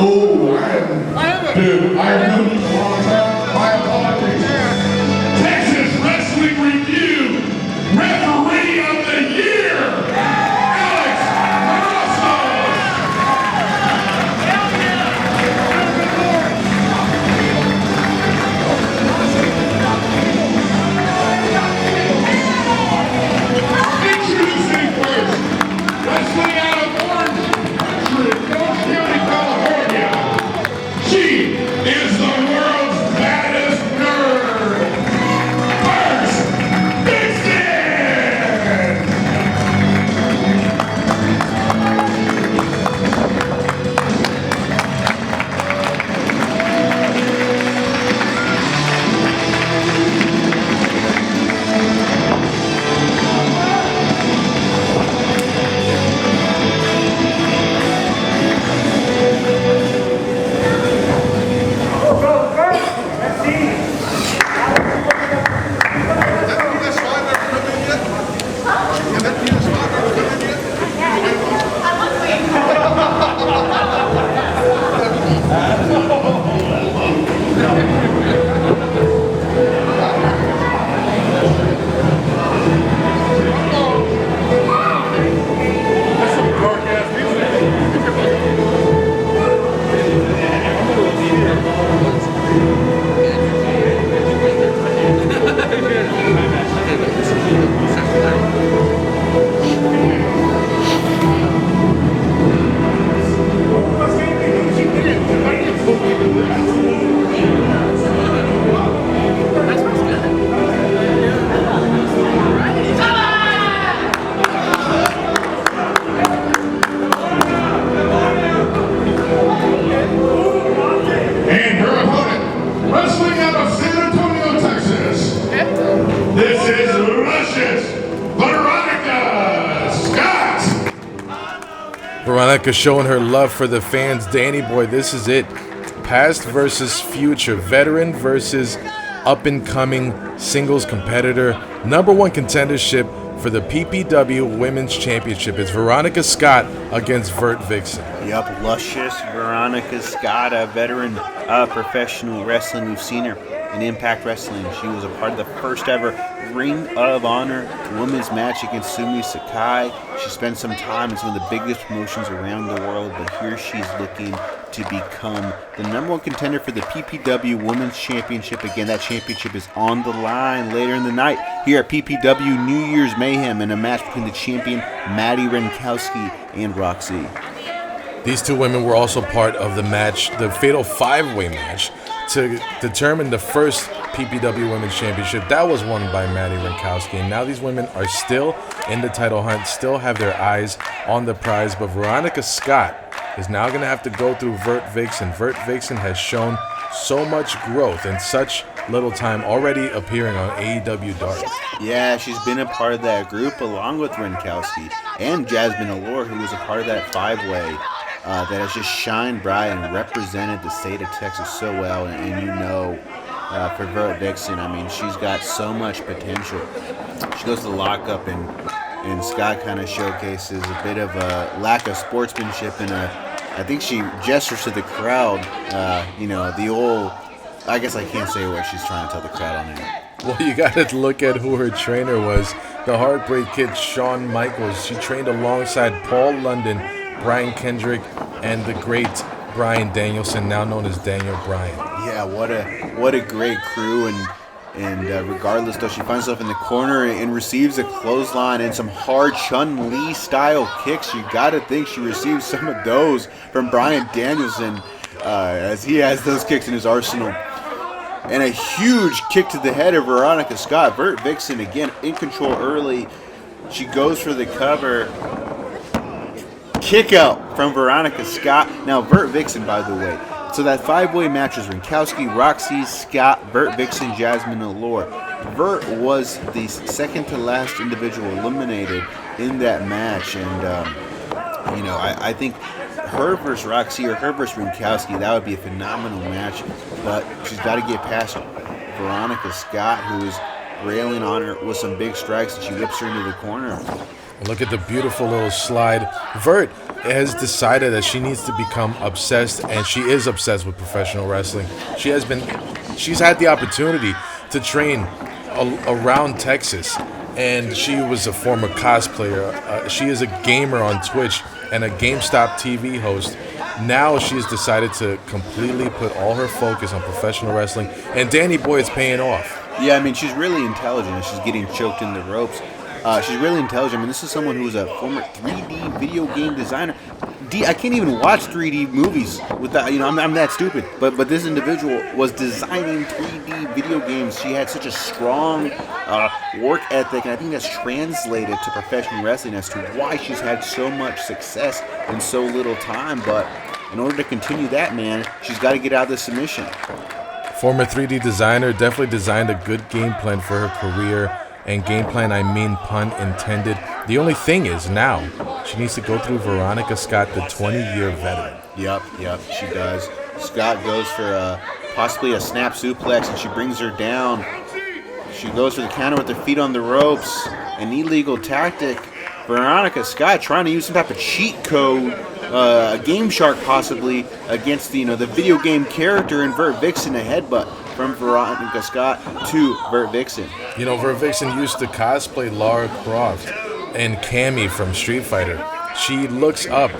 Oh, dude, I have known you for a long time. My apologies. Texas Wrestling Review Referee of the Year, Alex Caruso. Introducing first, wrestling out of Orange County, California. She is the world's baddest nerd. Vert Vixen! And her opponent, wrestling out of San Antonio, Texas. This is luscious Veronica Scott. Veronica showing her love for the fans. Danny boy, this is it. Past versus future. Veteran versus up-and-coming singles competitor. #1 contendership for the PPW Women's Championship. It's Veronica Scott against Vert Vixen. Yup, luscious Veronica Scott, a veteran professional wrestling. We've seen her in Impact Wrestling. She was a part of the first ever Ring of Honor women's match against Sumi Sakai. She spent some time in some of the biggest promotions around the world, but here she's looking to become the #1 contender for the PPW Women's Championship. Again, that championship is on the line later in the night here at PPW New Year's Mayhem in a match between the champion Maddie Renkowski and Roxy. These two women were also part of the match, the fatal 5-way match, to determine the first PPW Women's Championship. That was won by Maddie Renkowski, and now these women are still in the title hunt, still have their eyes on the prize, but Veronica Scott is now going to have to go through Vert Vixen. Vert Vixen has shown so much growth in such little time, already appearing on AEW Dark. Yeah, she's been a part of that group along with Renkowski and Jasmine Allure, who was a part of that 5-way that has just shined bright and represented the state of Texas so well. And you know, for Vert Vixen, I mean, she's got so much potential. She goes to the lockup, and Scott kind of showcases a bit of a lack of sportsmanship, and I think she gestures to the crowd, the old, I guess I can't say what she's trying to tell the crowd on there. Well, you got to look at who her trainer was, the Heartbreak Kid, Shawn Michaels. She trained alongside Paul London, Brian Kendrick, and the great Bryan Danielson, now known as Daniel Bryan. Yeah, what a great crew, and regardless, though, she finds herself in the corner and receives a clothesline and some hard Chun-Li style kicks. You got to think she received some of those from Bryan Danielson, as he has those kicks in his arsenal. And a huge kick to the head of Veronica Scott. Vert Vixen, again, in control early. She goes for the cover. Kick out from Veronica Scott. Now, Vert Vixen, by the way. So that 5-way match was Renkowski, Roxy, Scott, Vert Vixen, Jasmine Allure. Vert was the second to last individual eliminated in that match. And, I think her versus Roxy or her versus Renkowski, that would be a phenomenal match. But she's got to get past Veronica Scott, who is railing on her with some big strikes, and she whips her into the corner. Look at the beautiful little slide. Vert has decided that she needs to become obsessed, and she is obsessed with professional wrestling. She's had the opportunity to train around Texas, and she was a former cosplayer. She is a gamer on Twitch and a GameStop TV host. Now she's decided to completely put all her focus on professional wrestling, and Danny Boy, it's paying off. Yeah, I mean, she's really intelligent, and she's getting choked in the ropes. She's really intelligent. I mean, this is someone who was a former 3D video game designer. I can't even watch 3D movies without, I'm that stupid. But this individual was designing 3D video games. She had such a strong work ethic, and I think that's translated to professional wrestling as to why she's had so much success in so little time. But in order to continue that, man, she's got to get out of the submission. Former 3D designer, definitely designed a good game plan for her career. And game plan, I mean pun intended. The only thing is now she needs to go through Veronica Scott, the 20-year veteran. Yep, she does. Scott goes for possibly a snap suplex, and she brings her down. She goes for the counter with her feet on the ropes. An illegal tactic. Veronica Scott trying to use some type of cheat code, a Game Shark possibly, against the video game character in Vert Vixen, a headbutt from Veronica Scott to Vert Vixen. Vert Vixen used to cosplay Lara Croft and Cammy from Street Fighter. She looks up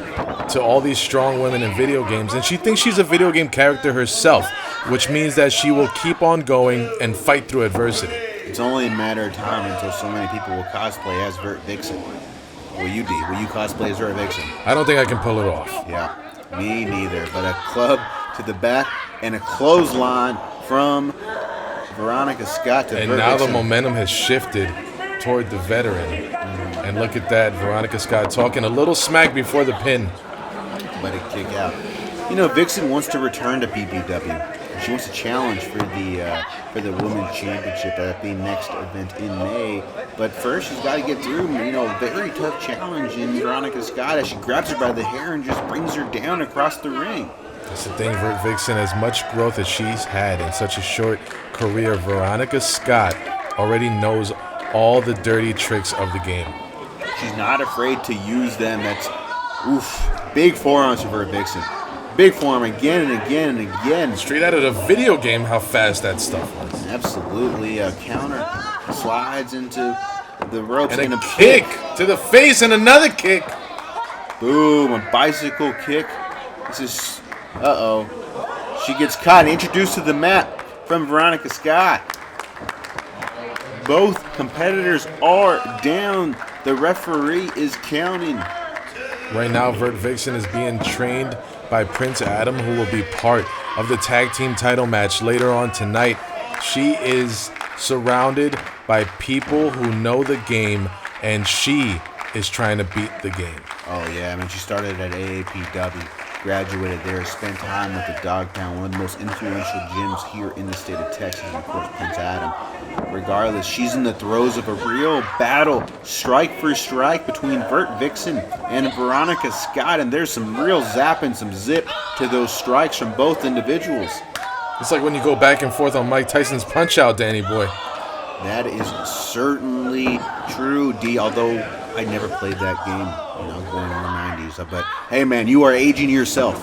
to all these strong women in video games, and she thinks she's a video game character herself, which means that she will keep on going and fight through adversity. It's only a matter of time until so many people will cosplay as Vert Vixen. Will you, D? Will you cosplay as Vert Vixen? I don't think I can pull it off. Yeah, me neither. But a club to the back and a clothesline from Veronica Scott to Vert Vixen. And now the momentum has shifted toward the veteran. And look at that, Veronica Scott talking a little smack before the pin. Let it kick out. Vixen wants to return to PPW. She wants to challenge for the Women's Championship at the next event in May. But first, she's got to get through, a very tough challenge in Veronica Scott as she grabs her by the hair and just brings her down across the ring. That's the thing, Vert Vixen, as much growth as she's had in such a short career, Veronica Scott already knows all the dirty tricks of the game. She's not afraid to use them. That's, big forearms for Vert Vixen. Big forearm again and again and again. Straight out of the video game, how fast that stuff was. Absolutely. A counter slides into the ropes. And a kick to the face and another kick. Boom, a bicycle kick. This is, she gets caught and introduced to the mat from Veronica Scott. Both competitors are down. The referee is counting. Right now, Vert Vixen is being trained by Prince Adam, who will be part of the tag team title match later on tonight. She is surrounded by people who know the game, and she is trying to beat the game. Oh, yeah. I mean, she started at AAPW, graduated there, spent time with the Dog Pound, one of the most influential gyms here in the state of Texas, and of course, Prince Adam. Regardless, she's in the throes of a real battle, strike for strike, between Vert Vixen and Veronica Scott, and there's some real zap and some zip to those strikes from both individuals. It's like when you go back and forth on Mike Tyson's Punch-Out, Danny Boy. That is certainly true, D, although I never played that game, going in the 90s. But, hey, man, you are aging yourself.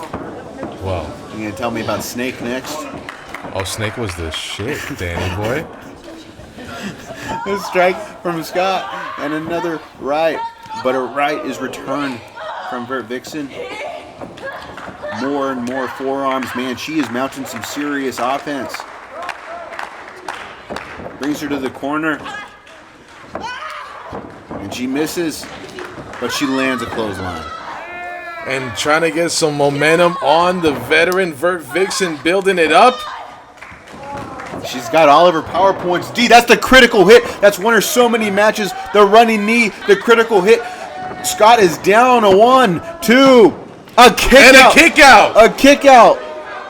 Well. You going to tell me about Snake next? Oh, Snake was the shit, Danny Boy. A strike from Scott and another right. But a right is returned from Vert Vixen. More and more forearms. Man, she is mounting some serious offense. Brings her to the corner. And she misses, but she lands a clothesline. And trying to get some momentum on the veteran Vert Vixen, building it up. She's got all of her power points. D, that's the critical hit. That's won her so many matches. The running knee, the critical hit. Scott is down a 1, 2. A kick and out. A kick out. A kick out.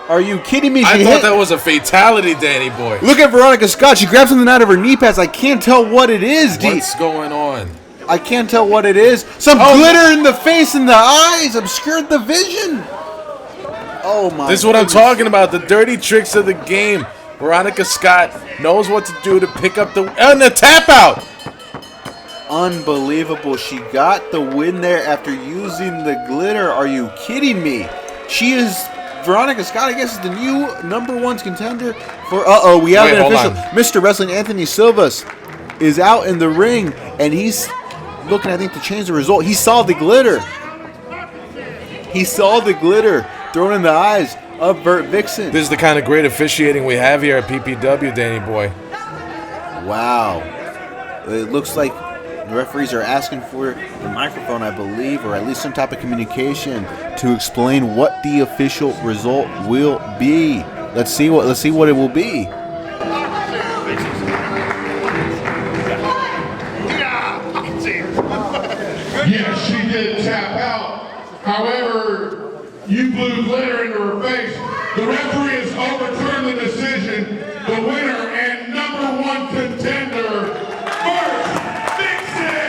Are you kidding me? I thought that was a fatality, Danny Boy. Look at Veronica Scott. She grabs something out of her knee pads. I can't tell what it is, D. What's going on? I can't tell what it is. Some glitter in the face and the eyes obscured the vision. Oh, my. This is what I'm talking about. The dirty tricks of the game. Veronica Scott knows what to do to pick up the tap out. unbelievable. She got the win there after using the glitter. Are you kidding me? She is, Veronica Scott, I guess, is the new #1 contender for, we have an official. Mr. Wrestling Anthony Silvas is out in the ring, and he's looking, I think, to change the result. He saw the glitter. He saw the glitter thrown in the eyes of Vert Vixen. This is the kind of great officiating we have here at PPW, Danny boy. Wow. It looks like the referees are asking for the microphone, I believe, or at least some type of communication to explain what the official result will be. Let's see what it will be. Yes, she did tap out. However, you blew glitter into her face. The referee has overturned the decision. The winner and #1 contender, Vert Vixen.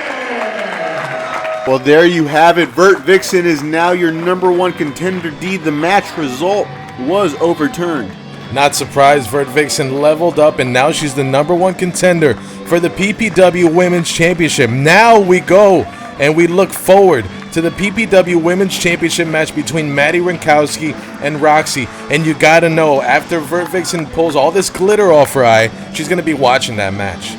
Well, there you have it. Vert Vixen is now your #1 contender. The match result was overturned. Not surprised, Vert Vixen leveled up, and now she's the #1 contender for the PPW Women's Championship. Now we go and we look forward to the PPW Women's Championship match between Maddie Rinkowski and Roxy. And you gotta know, after Vert Vixen pulls all this glitter off her eye, she's gonna be watching that match.